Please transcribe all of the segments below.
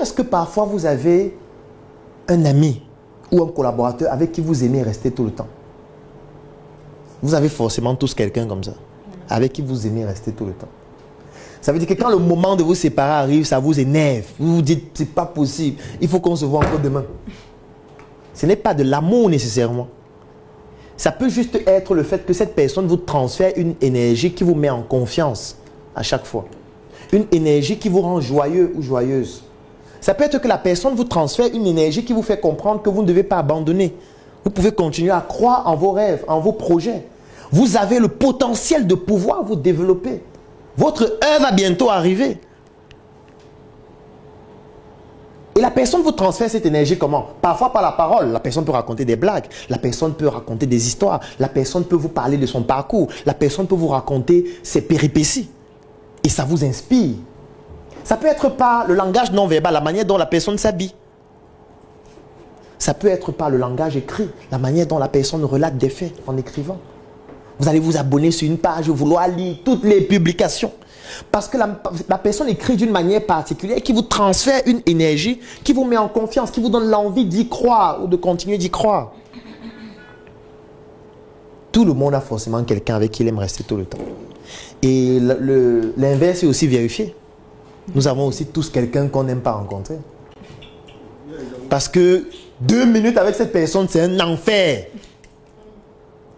est-ce que parfois vous avez un ami ou un collaborateur avec qui vous aimez rester tout le temps? Vous avez forcément tous quelqu'un comme ça, avec qui vous aimez rester tout le temps. Ça veut dire que quand le moment de vous séparer arrive, ça vous énerve. Vous vous dites, c'est pas possible, il faut qu'on se voit encore demain. Ce n'est pas de l'amour nécessairement. Ça peut juste être le fait que cette personne vous transfère une énergie qui vous met en confiance à chaque fois. Une énergie qui vous rend joyeux ou joyeuse. Ça peut être que la personne vous transfère une énergie qui vous fait comprendre que vous ne devez pas abandonner. Vous pouvez continuer à croire en vos rêves, en vos projets. Vous avez le potentiel de pouvoir vous développer. Votre heure va bientôt arriver. Et la personne vous transfère cette énergie comment? Parfois par la parole. La personne peut raconter des blagues. La personne peut raconter des histoires. La personne peut vous parler de son parcours. La personne peut vous raconter ses péripéties. Et ça vous inspire. Ça peut être par le langage non verbal, la manière dont la personne s'habille. Ça peut être par le langage écrit, la manière dont la personne relate des faits en écrivant. Vous allez vous abonner sur une page, vouloir lire toutes les publications. Parce que la personne écrit d'une manière particulière qui vous transfère une énergie, qui vous met en confiance, qui vous donne l'envie d'y croire ou de continuer d'y croire. Tout le monde a forcément quelqu'un avec qui il aime rester tout le temps. Et l'inverse est aussi vérifié. Nous avons aussi tous quelqu'un qu'on n'aime pas rencontrer. Parce que 2 minutes avec cette personne, c'est un enfer.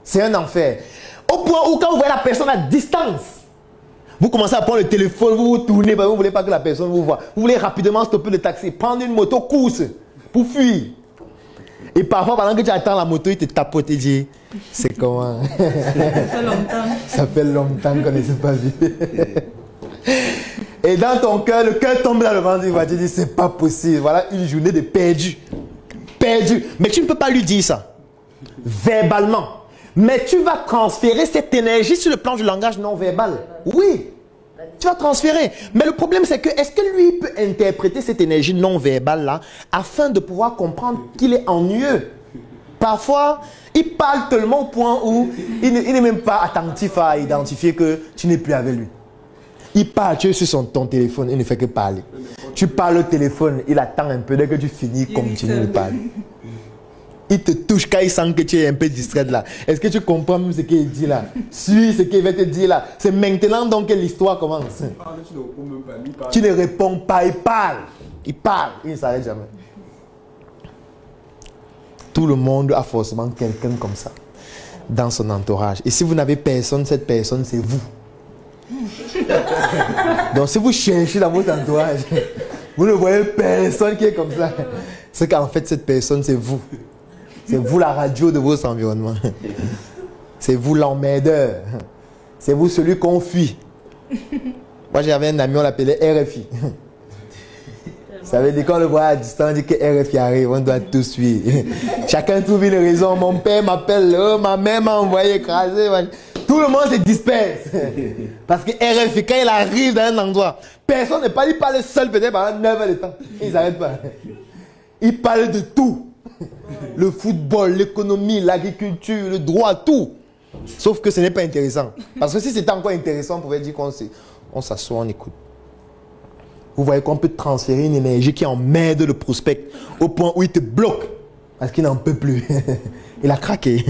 C'est un enfer. Au point où quand vous voyez la personne à distance, vous commencez à prendre le téléphone, vous vous tournez, vous ne voulez pas que la personne vous voie. Vous voulez rapidement stopper le taxi, prendre une moto, course, pour fuir. Et parfois, pendant que tu attends la moto, il te tapote et dit, c'est comment? Ça fait longtemps. Ça fait longtemps qu'on ne s'est pas vu. Et dans ton cœur, le cœur tombe dans le ventre du voiture, tu dis, c'est pas possible. Voilà une journée de perdu. Perdu. Mais tu ne peux pas lui dire ça. Verbalement. Mais tu vas transférer cette énergie sur le plan du langage non verbal. Oui. Tu vas transférer. Mais le problème, c'est que, est-ce que lui peut interpréter cette énergie non verbale-là afin de pouvoir comprendre qu'il est ennuyeux? Parfois, il parle tellement au point où il n'est même pas attentif à identifier que tu n'es plus avec lui. Il parle, tu es sur ton téléphone, il ne fait que parler. Tu parles au téléphone, il attend un peu, dès que tu finis, il continue de parler. Il te touche quand il sent que tu es un peu distrait là. Est-ce que tu comprends même ce qu'il dit là? Suis ce qu'il va te dire là. C'est maintenant donc que l'histoire commence. Tu ne réponds pas, il parle. Il parle, il ne s'arrête jamais. Tout le monde a forcément quelqu'un comme ça dans son entourage. Et si vous n'avez personne, cette personne c'est vous. Donc si vous cherchez dans votre entourage, vous ne voyez personne qui est comme ça. C'est qu'en fait cette personne c'est vous. C'est vous la radio de votre environnement. C'est vous l'emmerdeur. C'est vous celui qu'on fuit. Moi j'avais un ami, on l'appelait RFI. Ça veut dire quand on le voit à distance, on dit que RFI arrive, on doit tout suivre. Chacun trouve une raison. Mon père m'appelle, ma mère m'a envoyé écraser. Tout le monde se disperse. Parce que RFI, quand il arrive dans un endroit, personne ne parle, il parle seul peut-être pendant 9 heures de temps. Il ne s'arrête pas. Il parle de tout. Le football, l'économie, l'agriculture, le droit, tout. Sauf que ce n'est pas intéressant. Parce que si c'était encore intéressant, on pouvait dire qu'on s'assoit, on écoute. Vous voyez qu'on peut transférer une énergie qui emmerde le prospect au point où il te bloque. Parce qu'il n'en peut plus. Il a craqué.